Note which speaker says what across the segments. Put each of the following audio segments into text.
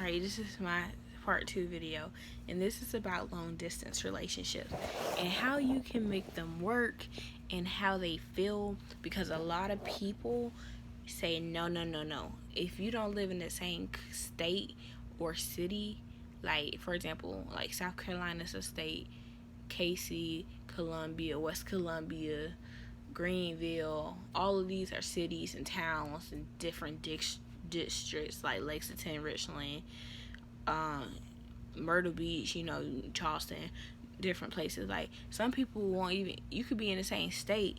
Speaker 1: Alright, this is my part 2 video, and this is about long distance relationships and how you can make them work and how they feel, because a lot of people say no, no, no, no. If you don't live in the same state or city, like for example, like South Carolina's a state, Casey, Columbia, West Columbia, Greenville, all of these are cities and towns and different districts like Lexington, Richland, Myrtle Beach, Charleston, different places. Like some people won't even, you could be in the same state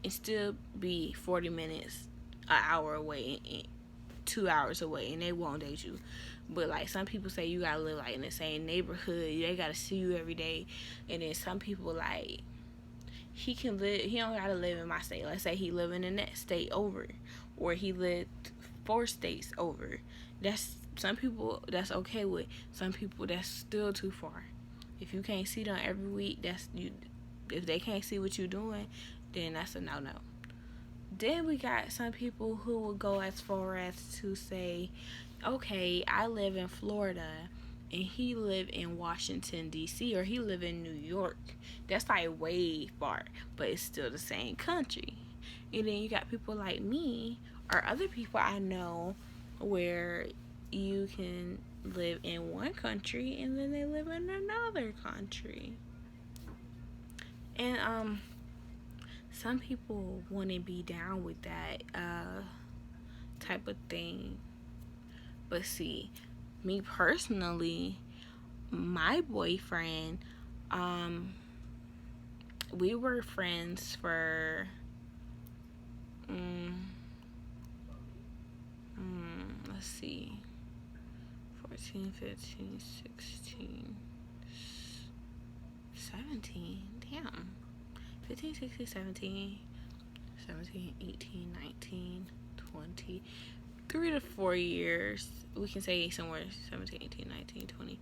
Speaker 1: and still be 40 minutes, an hour away, and 2 hours away, and they won't date you. But like some people say you gotta live like in the same neighborhood, they gotta see you every day. And then some people like, he don't gotta live in my state. Let's say he live in the next state over, or he lived 4 states over. That's some people that's okay with. Some people that's still too far. If you can't see them every week, that's you. If they can't see what you're doing, then that's a no-no. Then we got some people who will go as far as to say, okay, I live in Florida and he live in Washington, D.C., or he live in New York. That's like way far, but it's still the same country. And then you got people like me or other people I know where you can live in one country and then they live in another country. And some people want to be down with that type of thing. But see, me personally, my boyfriend, we were friends for let's see, 14, 15, 16, 17, damn, 15, 16, 17, 18, 19, 20, 3 to 4 years. We can say somewhere 17, 18, 19, 20,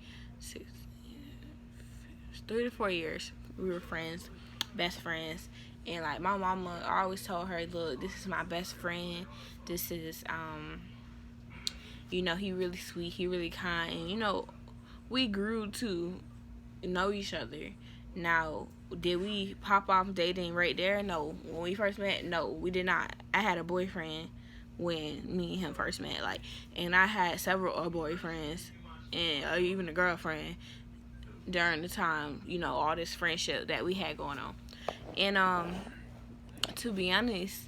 Speaker 1: 3 to 4 years. We were friends, best friends. And like my mama, I always told her, look, this is my best friend. This is, he really sweet, he really kind. And, we grew to know each other. Now, did we pop off dating right there? No. When we first met, no, we did not. I had a boyfriend when me and him first met, and I had several boyfriends and even a girlfriend during the time, all this friendship that we had going on. And to be honest,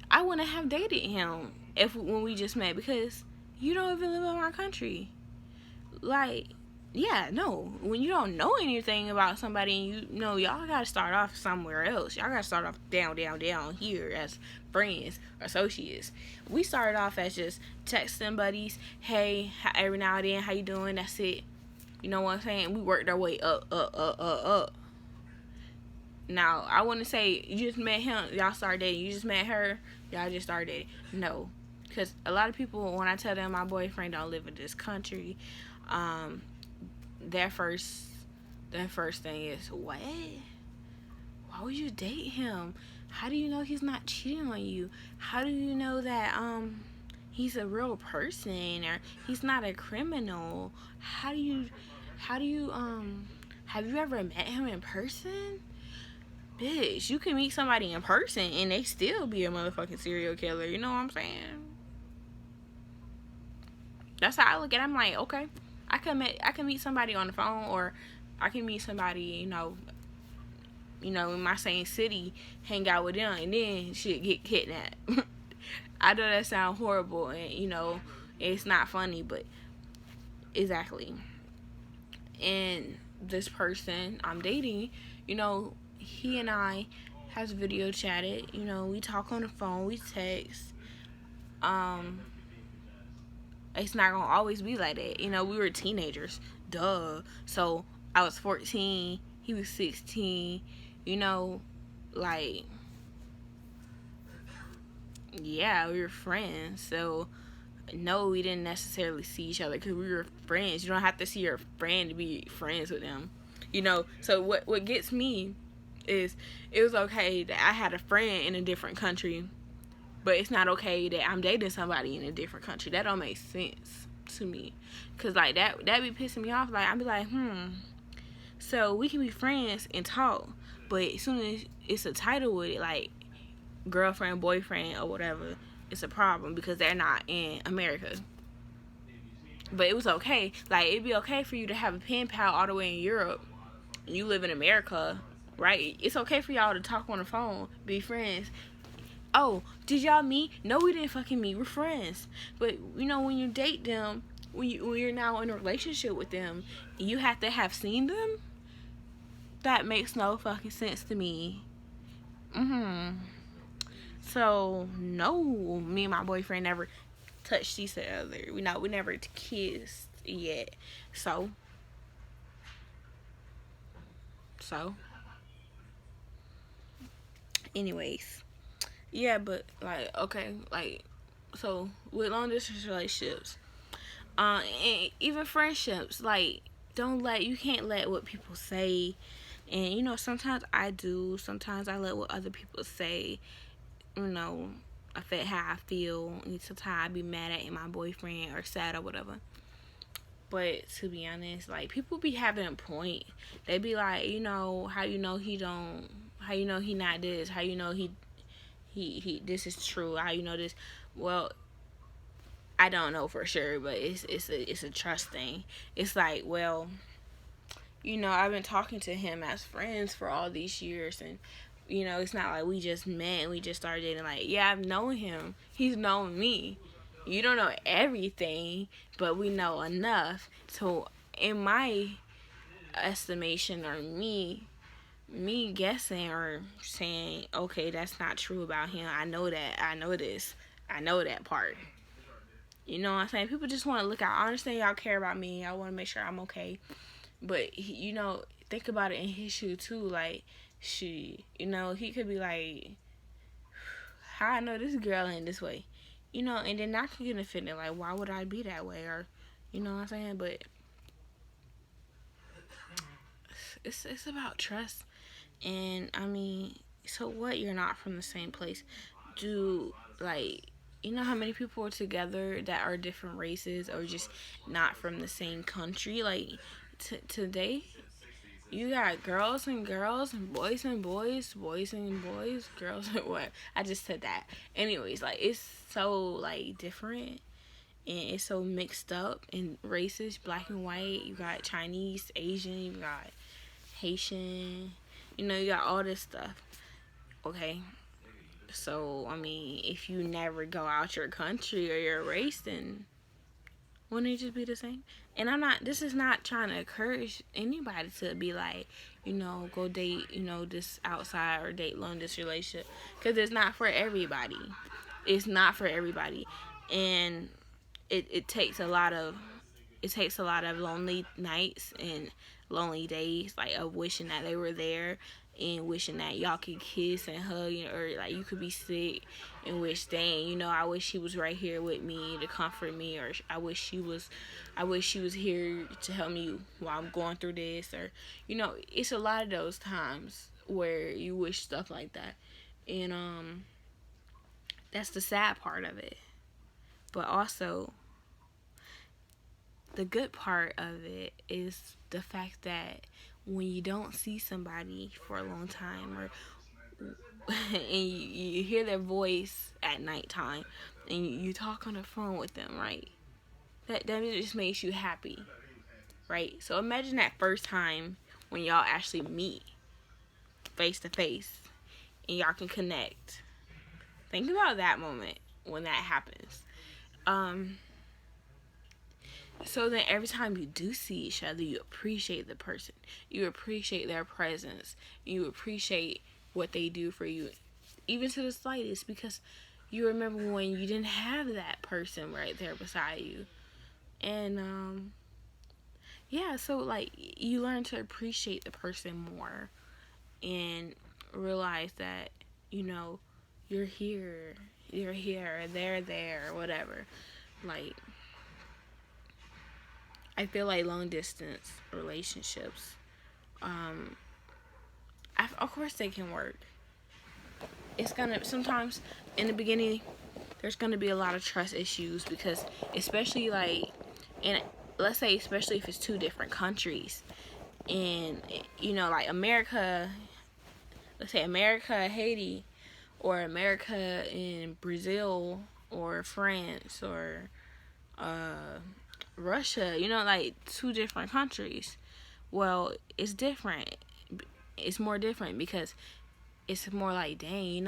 Speaker 1: I wouldn't have dated him when we just met, because you don't even live in my country. Like, yeah, no. When you don't know anything about somebody, and y'all gotta start off somewhere else. Y'all gotta start off down here as friends, associates. We started off as just texting buddies. Hey, every now and then, how you doing? That's it. You know what I'm saying? We worked our way up. Now, I wouldn't say you just met him, y'all started dating. You just met her, y'all just started dating. No. Because a lot of people, when I tell them my boyfriend don't live in this country, their first thing is, what? Why would you date him? How do you know he's not cheating on you? How do you know that he's a real person, or he's not a criminal? Have you ever met him in person? Bitch, you can meet somebody in person and they still be a motherfucking serial killer. You know what I'm saying? That's how I look at it. I'm like, okay, I can meet somebody on the phone, or I can meet somebody, in my same city, hang out with them, and then shit get kidnapped. I know that sounds horrible, and it's not funny, but exactly. And this person I'm dating, he and I has video chatted. We talk on the phone, we text. It's not gonna always be like that. We were teenagers, duh. So I was 14, he was 16. Yeah, we were friends. So no, we didn't necessarily see each other because we were friends. You don't have to see your friend to be friends with them. So what gets me is, it was okay that I had a friend in a different country, but it's not okay that I'm dating somebody in a different country. That don't make sense. to me, cause like that be pissing me off. Like I be like, so we can be friends and talk, but as soon as it's a title with it, like girlfriend, boyfriend, or whatever, it's a problem because they're not in America. But it was okay. Like it'd be okay for you to have a pen pal all the way in Europe. And you live in America, right? It's okay for y'all to talk on the phone, be friends. Oh, did y'all meet? No, we didn't fucking meet. We're friends. But you know, when you date them, when you're now in a relationship with them, you have to have seen them. That makes no fucking sense to me. So no, me and my boyfriend never touched each other. We never kissed yet. So anyways, yeah, but like okay, like so with long distance relationships, and even friendships, like you can't let what people say, and you know sometimes I do, sometimes I let what other people say, you know, affect how I feel, and sometimes I be mad at my boyfriend or sad or whatever. But to be honest, like people be having a point. They be like, you know, how you know he don't, how you know he not this, how you know he this is true, how you know this. Well, I don't know for sure, but it's a trust thing. It's like, well, you know, I've been talking to him as friends for all these years, and you know, it's not like we just met and we just started dating. Like, yeah, I've known him, he's known me. You don't know everything, but we know enough. So, in my estimation, or me guessing or saying, okay, that's not true about him. I know that. I know this. I know that part. You know what I'm saying? People just want to look out. I understand y'all care about me. I want to make sure I'm okay. But, you know, think about it in his shoe, too. Like, you know, he could be like, how I know this girl ain't this way? You know, and then I can get offended. Like, why would I be that way? Or, you know what I'm saying? But it's about trust. And, I mean, so what? You're not from the same place. Like, you know how many people are together that are different races or just not from the same country? Like, today, you got girls and girls, and boys and boys, boys and boys, girls and what? I just said that. Anyways, like, it's so, like, different. And it's so mixed up in races, black and white. You got Chinese, Asian, you got Haitian. You know, you got all this stuff. Okay? So, I mean, if you never go out your country or your race, then wouldn't it just be the same? And this is not trying to encourage anybody to be like, you know, go date, you know, this outside or date long distance relationship. Because it's not for everybody. It's not for everybody. And it takes a lot of lonely nights and lonely days, like of wishing that they were there and wishing that y'all could kiss and hug, or like you could be sick and wish, dang, you know, I wish she was right here with me to comfort me, or I wish she was here to help me while I'm going through this, or you know, it's a lot of those times where you wish stuff like that. And that's the sad part of it. But also, the good part of it is the fact that when you don't see somebody for a long time, or and you hear their voice at nighttime, and you talk on the phone with them, right? That just makes you happy, right? So imagine that first time when y'all actually meet face to face and y'all can connect. Think about that moment when that happens. So then every time you do see each other, you appreciate the person. You appreciate their presence. You appreciate what they do for you, even to the slightest, because you remember when you didn't have that person right there beside you. And, yeah, so, like, you learn to appreciate the person more and realize that, you know, you're here, they're there, whatever. Like, I feel like long distance relationships, of course they can work. It's gonna, sometimes in the beginning, there's gonna be a lot of trust issues because, especially like And let's say, especially if it's two different countries, and like America, let's say America, Haiti, or America in Brazil, or France, or Russia, like two different countries. Well, it's different. It's more different because it's more like, dang,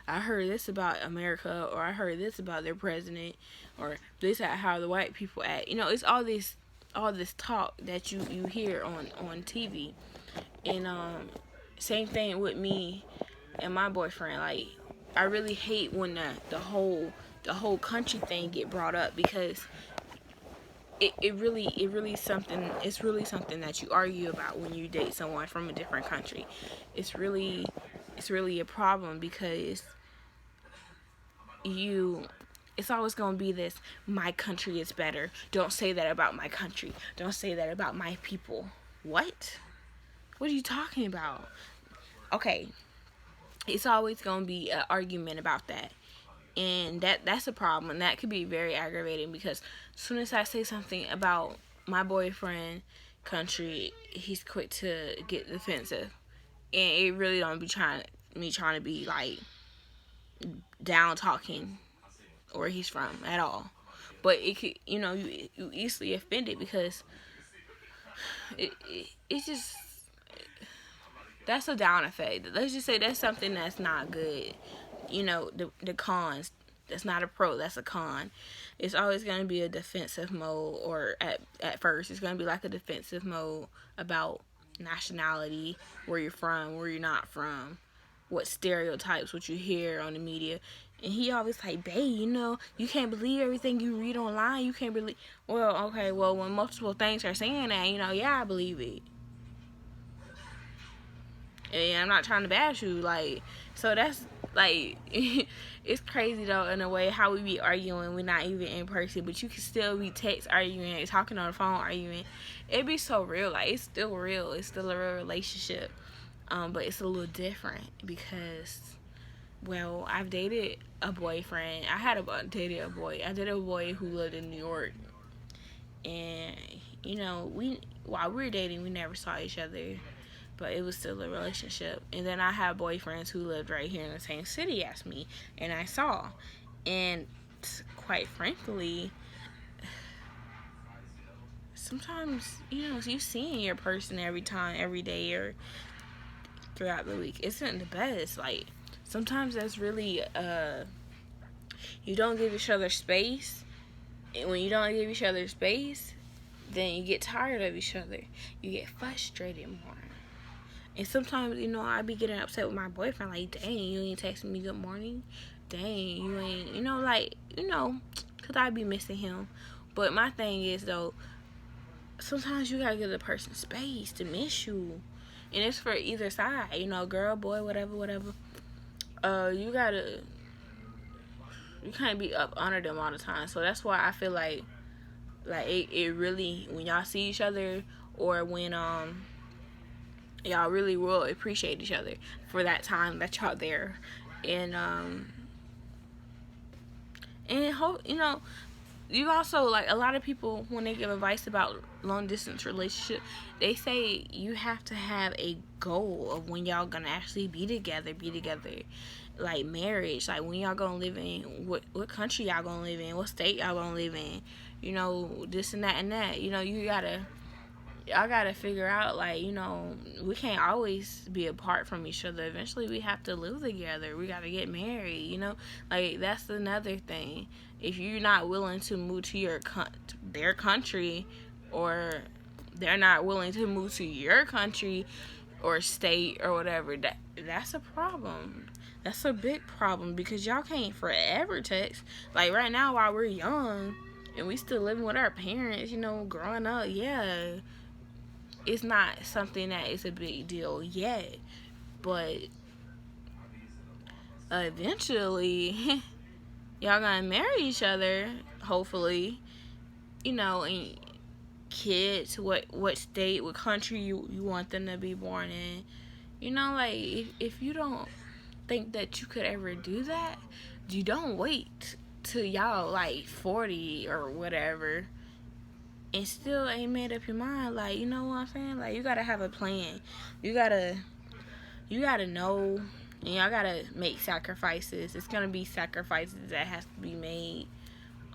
Speaker 1: I heard this about America, or I heard this about their president, or this at how the white people act. It's all this talk that you hear on TV. And same thing with me and my boyfriend. Like, I really hate when the whole country thing get brought up, because it really something it's really something that you argue about when you date someone from a different country. It's really a problem, because it's always going to be this, my country is better. Don't say that about my country. Don't say that about my people. What are you talking about? Okay, it's always going to be an argument about that. And that's a problem, and that could be very aggravating, because as soon as I say something about my boyfriend country, he's quick to get defensive. And it really don't be trying to be like down talking where he's from at all. But it could, you easily offended, because it's just, that's a down effect. Let's just say that's something that's not good. The cons. That's not a pro, that's a con. It's always going to be a defensive mode, or at first, it's going to be like a defensive mode about nationality, where you're from, where you're not from, what stereotypes, what you hear on the media. And he always like, babe, you can't believe everything you read online. You can't believe. Well, okay, well, when multiple things are saying that, yeah, I believe it. And I'm not trying to bash you, like, so that's, like, it's crazy, though, in a way, how we be arguing. We're not even in person, but you can still be text arguing, talking on the phone arguing. It be so real. Like, it's still real. It's still a real relationship. But it's a little different, because, well, I've dated a boyfriend. I dated a boy who lived in New York. And, while we were dating, we never saw each other. But it was still a relationship. And then I had boyfriends who lived right here in the same city as me, and I saw. And quite frankly, sometimes, you seeing your person every day or throughout the week isn't the best. Like, sometimes that's really, you don't give each other space. And when you don't give each other space, then you get tired of each other. You get frustrated more. And sometimes, I be getting upset with my boyfriend, like, dang, you ain't texting me good morning. Dang, you ain't, because I be missing him. But my thing is, though, sometimes you gotta give the person space to miss you. And it's for either side, girl, boy, whatever. You can't be up under them all the time. So that's why I feel like it really, when y'all see each other, or when, y'all really will appreciate each other for that time that y'all there. And hope, you also, like, a lot of people, when they give advice about long distance relationship, they say you have to have a goal of when y'all gonna actually be together, like marriage, like when y'all gonna live in, what country y'all gonna live in, what state y'all gonna live in, this and that and that. Y'all gotta figure out, like, we can't always be apart from each other. Eventually we have to live together. We gotta get married, like, that's another thing. If you're not willing to move to their country, or they're not willing to move to your country or state or whatever, that's a problem. That's a big problem, because y'all can't forever text. Like, right now, while we're young and we still living with our parents, growing up, yeah, it's not something that is a big deal yet, but eventually y'all gonna marry each other, hopefully, and kids, what state, what country you want them to be born in. Like, if you don't think that you could ever do that, you don't wait till y'all like 40 or whatever and still ain't made up your mind, like, you know what I'm saying? Like, you gotta have a plan. You gotta know, and y'all gotta make sacrifices. It's gonna be sacrifices that has to be made.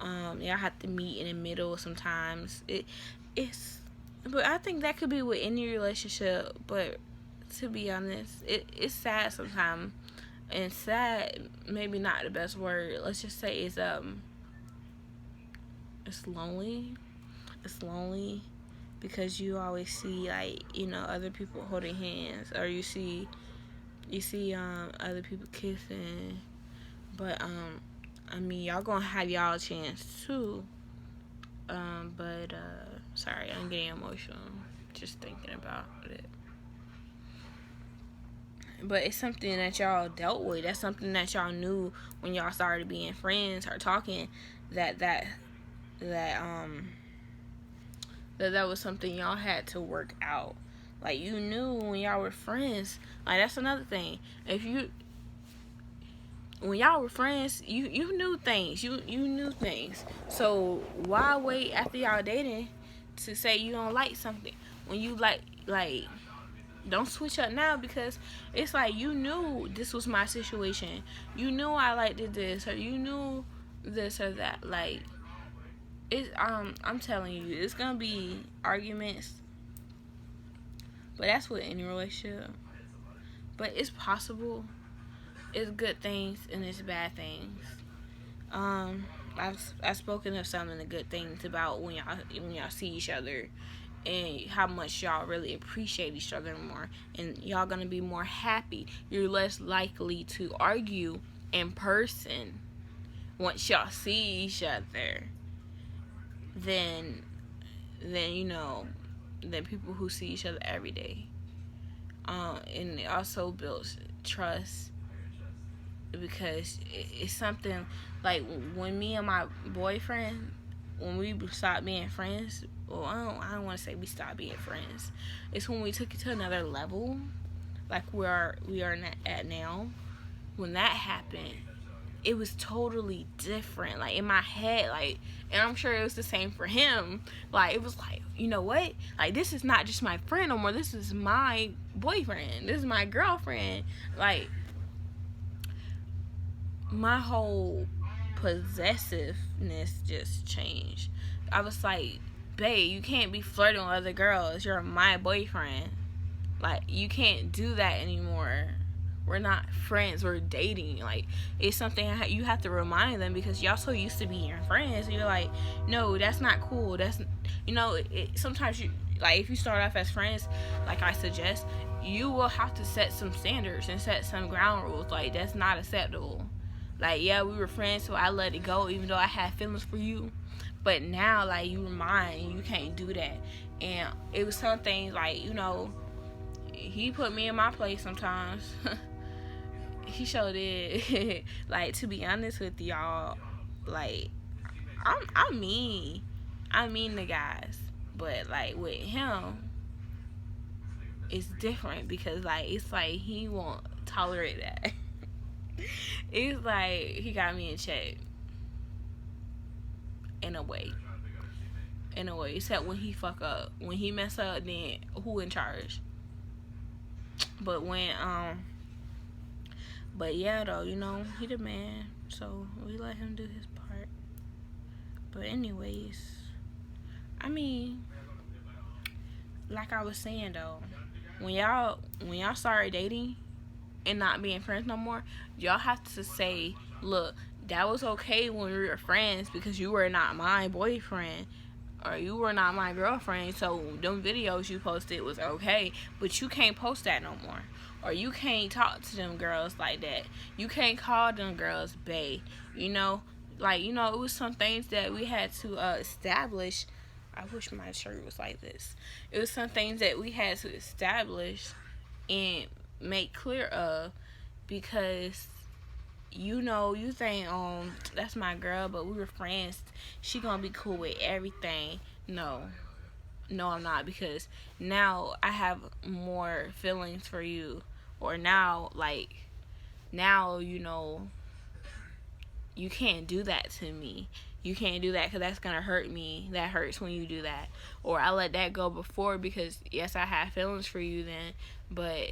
Speaker 1: Y'all have to meet in the middle sometimes. But I think that could be with any relationship. But to be honest, it's sad sometimes, and sad maybe not the best word. Let's just say it's lonely. It's lonely because you always see, like, you know, other people holding hands, or you see other people kissing. But I mean, y'all gonna have y'all chance too. But sorry, I'm getting emotional just thinking about it. But it's something that y'all dealt with. That's something that y'all knew when y'all started being friends or talking. That was something y'all had to work out. Like, you knew when y'all were friends. Like, that's another thing. When y'all were friends, you knew things. You knew things. So why wait after y'all dating to say you don't like something when you like don't switch up now, because it's like you knew this was my situation. You knew I liked this, or you knew this or that. Like, it's I'm telling you, it's gonna be arguments. But that's with any relationship. But it's possible. It's good things and it's bad things. I've spoken of some of the good things about when y'all see each other, and how much y'all really appreciate each other more, and y'all gonna be more happy. You're less likely to argue in person once y'all see each other than than people who see each other every day. And it also builds trust, because it's something like when me and my boyfriend, when we stopped being friends. Well, I don't want to say we stopped being friends. It's when we took it to another level, like we are at now. When that happened, it was totally different. Like, in my head, like, and I'm sure it was the same for him. Like, it was like, you know what? Like, this is not just my friend no more. This is my boyfriend. This is my girlfriend. Like, my whole possessiveness just changed. I was like, babe, you can't be flirting with other girls. You're my boyfriend. Like, you can't do that anymore. We're not friends. We're dating. Like, it's something you have to remind them, because y'all so used to being friends. You're like, no, that's not cool. That's, sometimes you, like, if you start off as friends, like I suggest, you will have to set some standards and set some ground rules. Like, that's not acceptable. Like, yeah, we were friends, so I let it go, even though I had feelings for you. But now, like, you were mine, you can't do that. And it was some things, like, he put me in my place sometimes. He sure did. Like, to be honest with y'all, like, I'm mean. I mean the guys. But, like, with him, it's different, because, like, it's like he won't tolerate that. It's like he got me in check. In a way. Except when he fuck up. When he mess up, then who in charge? But but yeah, though, he the man, so we let him do his part. But anyways, I mean, like I was saying though, when y'all started dating and not being friends no more, y'all have to say, look, that was okay when we were friends, because you were not my boyfriend, or you were not my girlfriend, so them videos you posted was okay, but you can't post that no more. Or you can't talk to them girls like that. You can't call them girls bae. Like, it was some things that we had to establish. I wish my shirt was like this. It was some things that we had to establish and make clear of, because you think, that's my girl, but we were friends, she gonna be cool with everything. No, I'm not, because now I have more feelings for you, or now you can't do that to me. You can't do that because that's going to hurt me. That hurts when you do that. Or I let that go before because, yes, I had feelings for you then, but,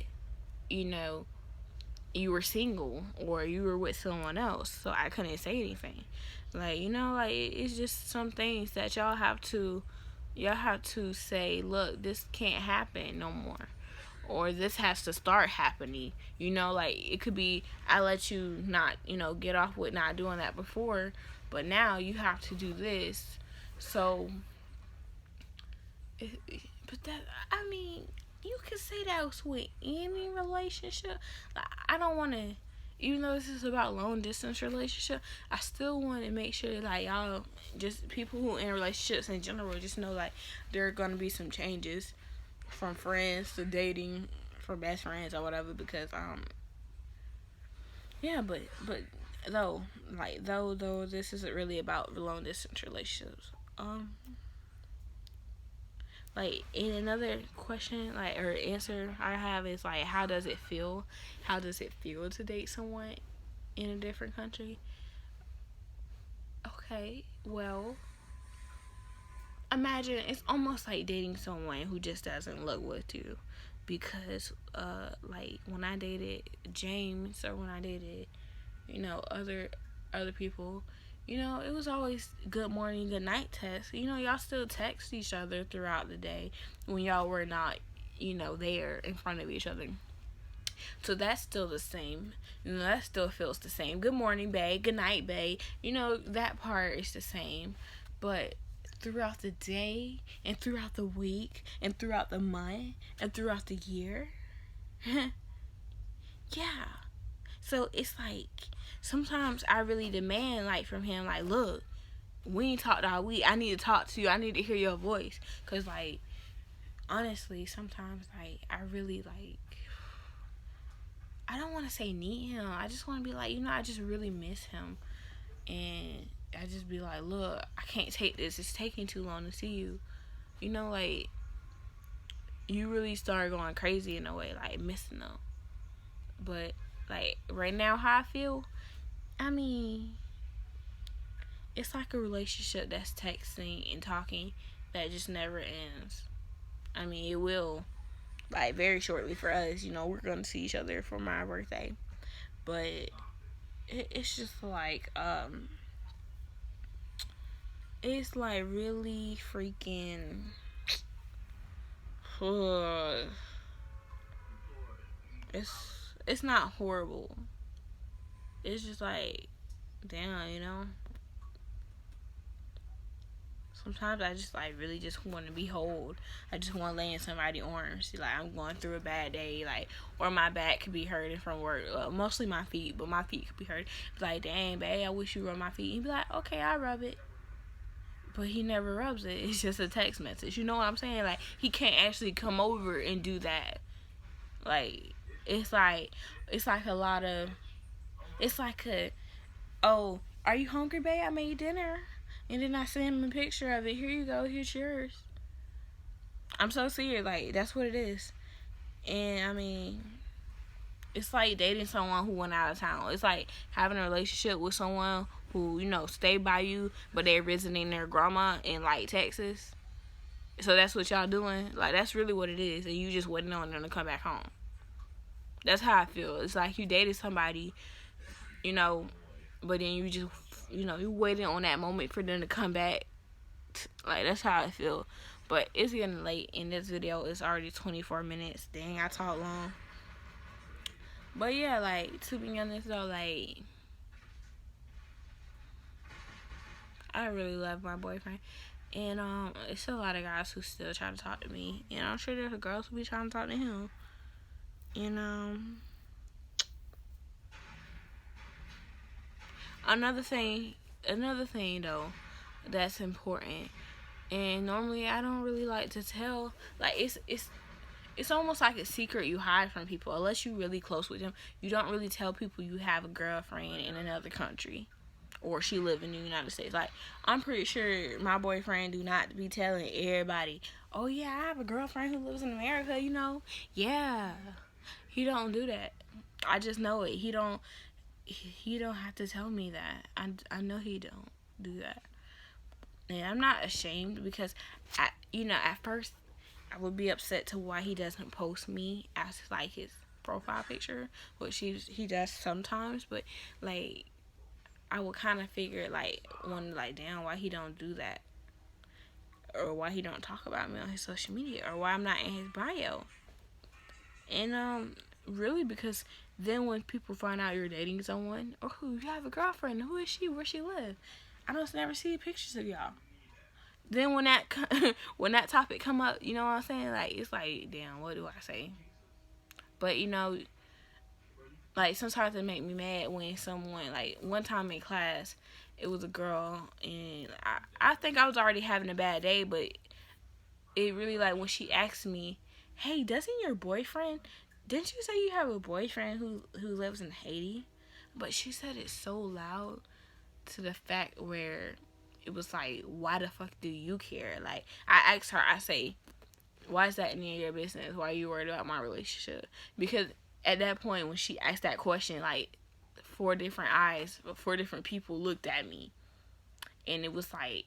Speaker 1: you know, you were single or you were with someone else, so I couldn't say anything. Like, you know, like, it's just some things that y'all have to say, look, this can't happen no more. Or this has to start happening. You know, like, it could be, I let you not, you know, get off with not doing that before, but now you have to do this. So, but that, I mean, you can say that with any relationship. Like, I don't want to, even though this is about long distance relationship, I still want to make sure like y'all, just people who in relationships in general, just know like there are gonna be some changes from friends to dating, from best friends or whatever. Because yeah, but though like though this isn't really about long distance relationships. Like, in another question, like, or answer I have is, like, how does it feel? How does it feel to date someone in a different country? Okay, well, imagine it's almost like dating someone who just doesn't look with you. Because, like, when I dated James or when I dated, you know, other people, you know, it was always good morning, good night text. You know, y'all still text each other throughout the day when y'all were not, you know, there in front of each other. So that's still the same. You know, that still feels the same. Good morning, babe. Good night, babe. You know, that part is the same. But throughout the day and throughout the week and throughout the month and throughout the year, yeah. So it's like sometimes I really demand like from him, like, look, we ain't talked all week. I need to talk to you. I need to hear your voice. Cause like honestly, sometimes like I really like, I don't want to say need him. I just want to be like, you know, I just really miss him, and I just be like, look, I can't take this. It's taking too long to see you. You know, like you really start going crazy in a way, like missing them. But like right now, how I feel, I mean, it's like a relationship that's texting and talking that just never ends. I mean, it will, like, very shortly for us. You know, we're going to see each other for my birthday. But it's just like, it's like really freaking, it's not horrible. It's just like, damn, you know. Sometimes I just like really just want to be hold. I just want to lay in somebody's arms. Like I'm going through a bad day, like, or my back could be hurting from work. Mostly my feet, but my feet could be hurting. Like, dang, babe, I wish you rub my feet. He'd be like, okay, I rub it. But he never rubs it. It's just a text message. You know what I'm saying? Like he can't actually come over and do that. Like it's like a lot of, it's like a, oh, are you hungry, babe? I made dinner. And then I send him a picture of it. Here you go. Here's yours. I'm so serious. Like, that's what it is. And, I mean, it's like dating someone who went out of town. It's like having a relationship with someone who, you know, stayed by you, but they're visiting their grandma in, like, Texas. So that's what y'all doing. Like, that's really what it is. And you just waiting on them to come back home. That's how I feel. It's like you dated somebody, you know, but then you just, you know, you waiting on that moment for them to come back. Like, that's how I feel. But it's getting late in this video. It's already 24 minutes. Dang, I talk long. But yeah, like, to be honest though, like, I really love my boyfriend. And it's a lot of guys who still try to talk to me. And I'm sure there's girls who be trying to talk to him. And another thing though that's important, and normally I don't really like to tell, like, it's almost like a secret you hide from people. Unless you're really close with them, you don't really tell people you have a girlfriend in another country or she live in the United States. Like, I'm pretty sure my boyfriend do not be telling everybody, oh yeah, I have a girlfriend who lives in America, you know. Yeah, he don't do that. I just know it. He don't. he don't have to tell me that. I know he don't do that. And I'm not ashamed because, at first I would be upset to why he doesn't post me as like his profile picture, which he does sometimes. But like, I would kind of figure like, one like, damn, why he don't do that, or why he don't talk about me on his social media, or why I'm not in his bio. And really, because then when people find out you're dating someone, or who you have a girlfriend, who is she, where she live, I don't never see pictures of y'all. Then when that when that topic come up, you know what I'm saying? Like, it's like, damn, what do I say? But like, sometimes it make me mad when someone, like, one time in class, it was a girl, and I think I was already having a bad day, but it really, like, when she asked me, hey, doesn't your boyfriend, didn't you say you have a boyfriend who lives in Haiti? But she said it so loud, to the fact where it was like, why the fuck do you care? Like, I asked her, I say, why is that any of your business? Why are you worried about my relationship? Because at that point, when she asked that question, like, four different people looked at me. And it was like,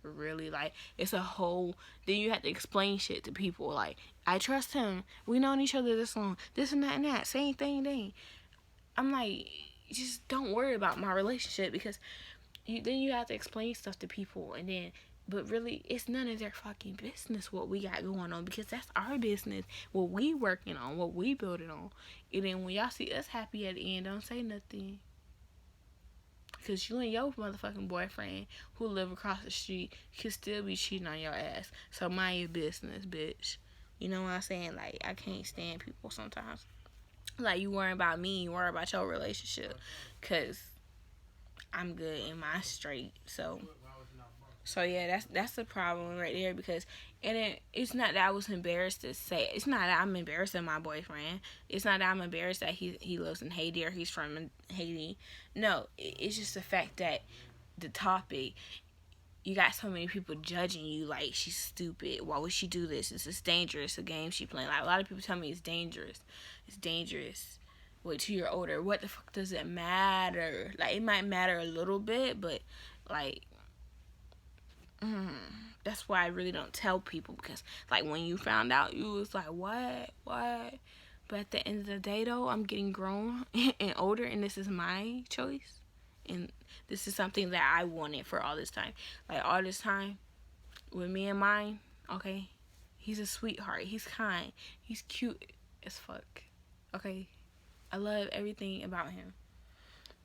Speaker 1: really, like, it's a whole, then you have to explain shit to people. Like, I trust him. We known each other this long. This and that and that. Same thing. I'm like, just don't worry about my relationship, because then you have to explain stuff to people, and then, but really, it's none of their fucking business what we got going on, because that's our business, what we working on, what we building on. And then when y'all see us happy at the end, don't say nothing, because you and your motherfucking boyfriend who live across the street could still be cheating on your ass. So mind your business, bitch. You know what I'm saying? Like, I can't stand people sometimes. Like, you worrying about me, you worry about your relationship, because I'm good and my straight. So yeah, that's the problem right there. Because, and it's not that I was embarrassed to say. It's not that I'm embarrassed of my boyfriend. It's not that I'm embarrassed that he lives in Haiti or he's from Haiti. No, it's just the fact that the topic, you got so many people judging you, like, she's stupid. Why would she do this? This is dangerous. A game she playing. Like, a lot of people tell me it's dangerous. It's dangerous. Wait till you're older. What the fuck does it matter? Like, it might matter a little bit, but like, that's why I really don't tell people, because like, when you found out, you was like, what? But at the end of the day, though, I'm getting grown and older, and this is my choice, and this is something that I wanted for all this time. Like, all this time with me and mine, okay, he's a sweetheart, he's kind, he's cute as fuck, okay, I love everything about him.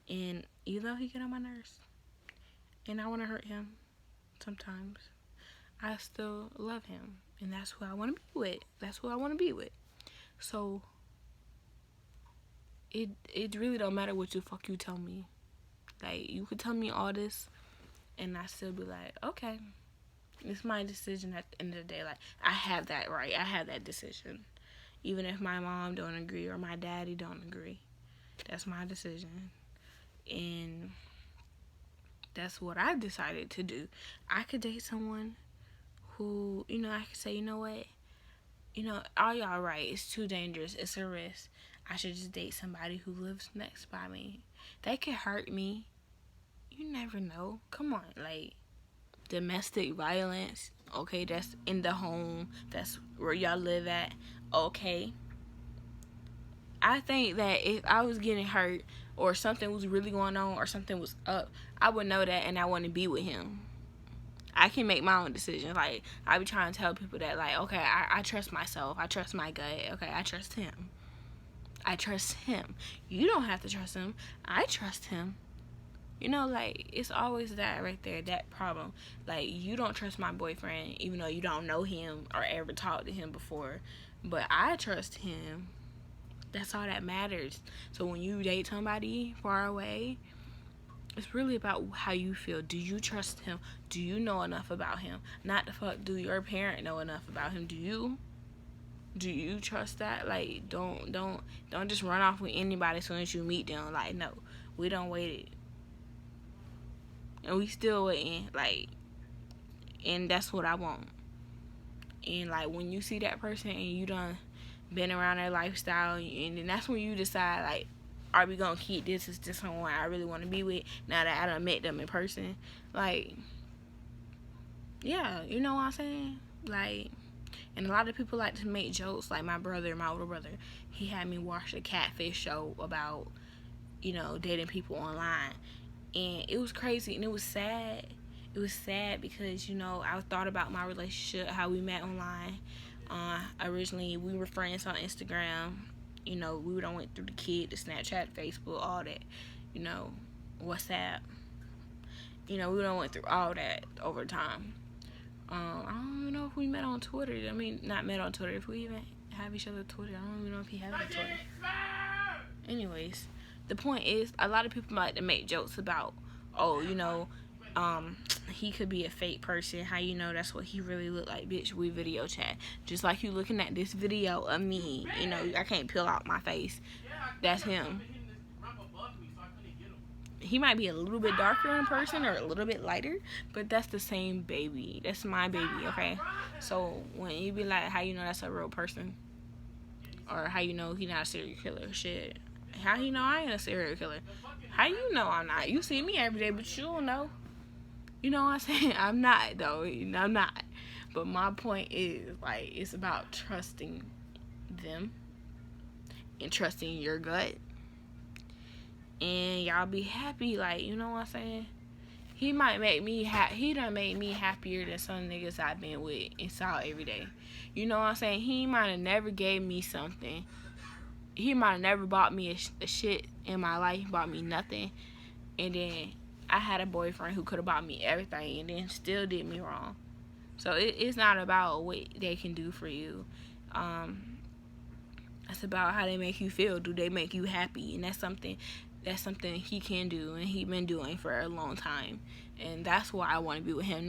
Speaker 1: And even though he get on my nerves and I want to hurt him sometimes, I still love him, and that's who I want to be with. So it really don't matter what the fuck you tell me. Like, you could tell me all this and I still be like, okay, it's my decision at the end of the day. Like, I have that right. I have that decision. Even if my mom don't agree or my daddy don't agree, that's my decision. And that's what I decided to do. I could date someone who, I could say, you know what, all y'all right, it's too dangerous, it's a risk. I should just date somebody who lives next by me. They could hurt me. You never know. Come on, like, domestic violence, okay, that's in the home, that's where y'all live at, okay. I think that if I was getting hurt or something was really going on or something was up, I would know that and I want to be with him. I can make my own decisions. Like, I be trying to tell people that, like, okay, I trust myself. I trust my gut. Okay, I trust him. You don't have to trust him. I trust him. Like, it's always that right there, that problem. Like, you don't trust my boyfriend, even though you don't know him or ever talked to him before. But I trust him. That's all that matters. So when you date somebody far away, it's really about how you feel. Do you trust him? Do you know enough about him? Not the fuck do your parent know enough about him. Do you trust that? Like, don't just run off with anybody as soon as you meet them. Like, no, we don't wait it. And we still waiting, like, and that's what I want. And like, when you see that person and you done been around their lifestyle, and then that's when you decide, like, are we gonna keep this? Is this someone I really want to be with now that I done met them in person? Like, yeah, you know what I'm saying? Like, and a lot of people like to make jokes. Like my older brother, he had me watch a catfish show about, you know, dating people online. And it was crazy and it was sad. It was sad because, you know, I thought about my relationship, how we met online. Originally, we were friends on Instagram. You know, we would all went through the kid, the Snapchat, Facebook, all that. You know, WhatsApp. You know, we all went through all that over time. I don't even know if we met on Twitter. I mean, not met on Twitter. If we even have each other Twitter, I don't even know if he has a Twitter. Anyways, the point is, a lot of people like to make jokes about, oh, you know, he could be a fake person. How you know that's what he really look like? Bitch, we video chat. Just like you looking at this video of me, you know, I can't peel out my face. That's him. He might be a little bit darker in person or a little bit lighter, but that's the same baby. That's my baby, okay? So when you be like, how you know that's a real person? Or how you know he not a serial killer? Shit. How you know I ain't a serial killer? How you know I'm not? You see me every day, but you don't know. You know what I'm saying? I'm not, though. I'm not. But my point is, like, it's about trusting them and trusting your gut. And y'all be happy, like, you know what I'm saying? He might make me he done made me happier than some niggas I've been with and saw every day. You know what I'm saying? He might have never gave me something. He might have never bought me a shit in my life, bought me nothing. And then I had a boyfriend who could have bought me everything and then still did me wrong. So it's not about what they can do for you. It's about how they make you feel. Do they make you happy? And that's something he can do and he been doing for a long time. And that's why I want to be with him,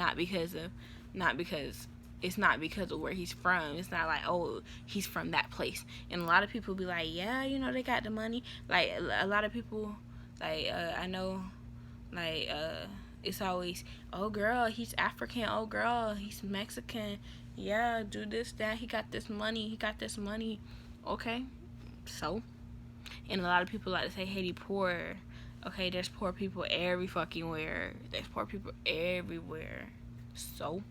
Speaker 1: it's not because of where he's from. It's not like, oh, he's from that place. And a lot of people be like, yeah, you know, they got the money. Like, a lot of people, like, I know, like, it's always, oh, girl, he's African. Oh, girl, he's Mexican. Yeah, do this, that. He got this money. Okay, so. And a lot of people like to say, hey, he poor. Okay, there's poor people every fucking where. There's poor people everywhere. So,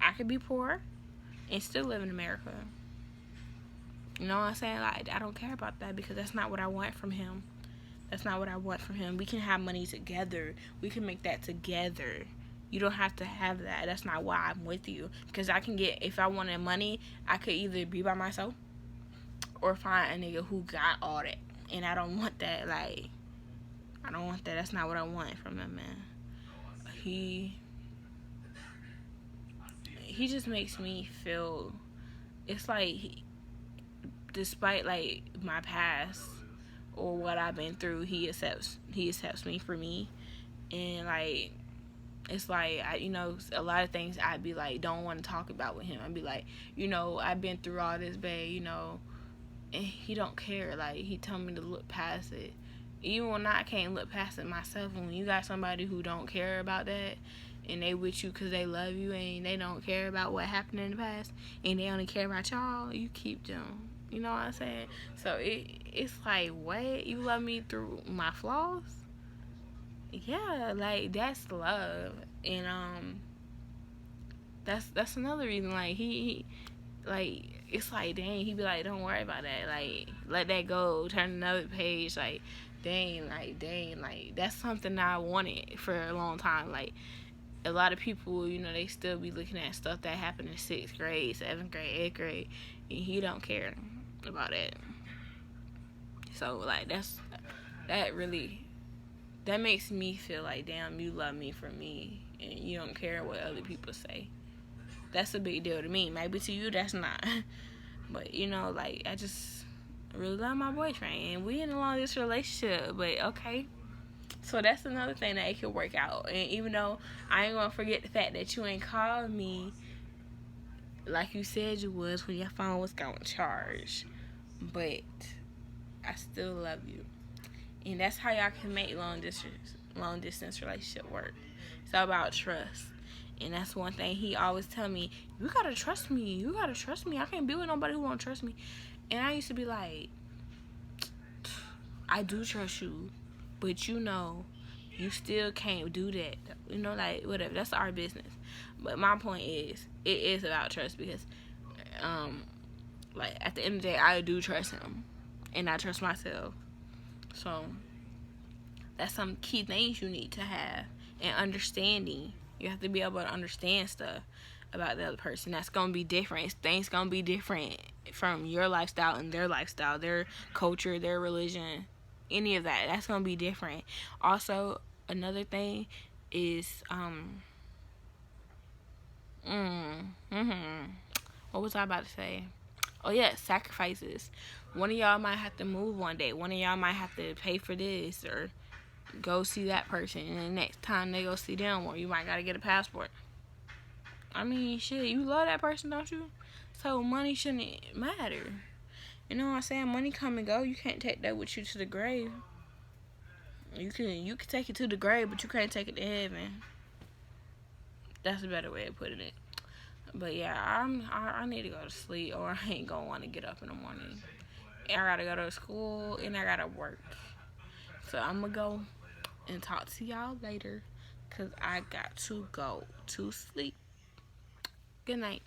Speaker 1: I could be poor and still live in America. You know what I'm saying? Like, I don't care about that because that's not what I want from him. We can have money together. We can make that together. You don't have to have that. That's not why I'm with you. Because I can get, if I wanted money, I could either be by myself or find a nigga who got all that. And I don't want that. Like, I don't want that. That's not what I want from him, man. He just makes me feel, it's like, despite, like, my past or what I've been through, he accepts me for me. And, like, it's like, you know, a lot of things I'd be like, don't want to talk about with him. I'd be like, you know, I've been through all this, babe, you know, and he don't care. Like, he told me to look past it. Even when I can't look past it myself, and when you got somebody who don't care about that, and they with you because they love you, and they don't care about what happened in the past, and they only care about y'all, you keep them. You know what I'm saying? So it's like, what? You love me through my flaws? Yeah, like, that's love. And that's another reason. Like, he like, it's like, dang, he be like, don't worry about that. Like, let that go. Turn another page. Like, dang, that's something I wanted for a long time. Like, a lot of people, you know, they still be looking at stuff that happened in 6th grade, 7th grade, 8th grade, and he don't care about it. So, like, that makes me feel like, damn, you love me for me, and you don't care what other people say. That's a big deal to me. Maybe to you, that's not. But, you know, like, I just really love my boyfriend, and we in a long distance relationship, but okay. So that's another thing that it could work out. And even though I ain't gonna forget the fact that you ain't called me like you said you was when your phone was going to charge, but I still love you. And that's how y'all can make long distance relationship work. It's all about trust. And that's one thing he always tell me, you gotta trust me. I can't be with nobody who won't trust me. And I used to be like, I do trust you, but you know, you still can't do that. You know, like whatever. That's our business. But my point is, it is about trust because, like at the end of the day, I do trust him, and I trust myself. So that's some key things you need to have, and understanding. You have to be able to understand stuff about the other person. That's gonna be different. Things gonna be different from your lifestyle and their lifestyle, their culture, their religion, any of that. That's gonna be different. Also, another thing is what was I about to say? Oh yeah, sacrifices. One of y'all might have to move one day. One of y'all might have to pay for this or go see that person, and the next time they go see them, or you might gotta get a passport. I mean, shit, you love that person, don't you? So money shouldn't matter. You know what I'm saying? Money come and go. You can't take that with you to the grave. You can take it to the grave, but you can't take it to heaven. That's a better way of putting it. But yeah, I need to go to sleep, or I ain't gonna want to get up in the morning. And I gotta go to school, and I gotta work. So I'm gonna go and talk to y'all later, cause I got to go to sleep. Good night.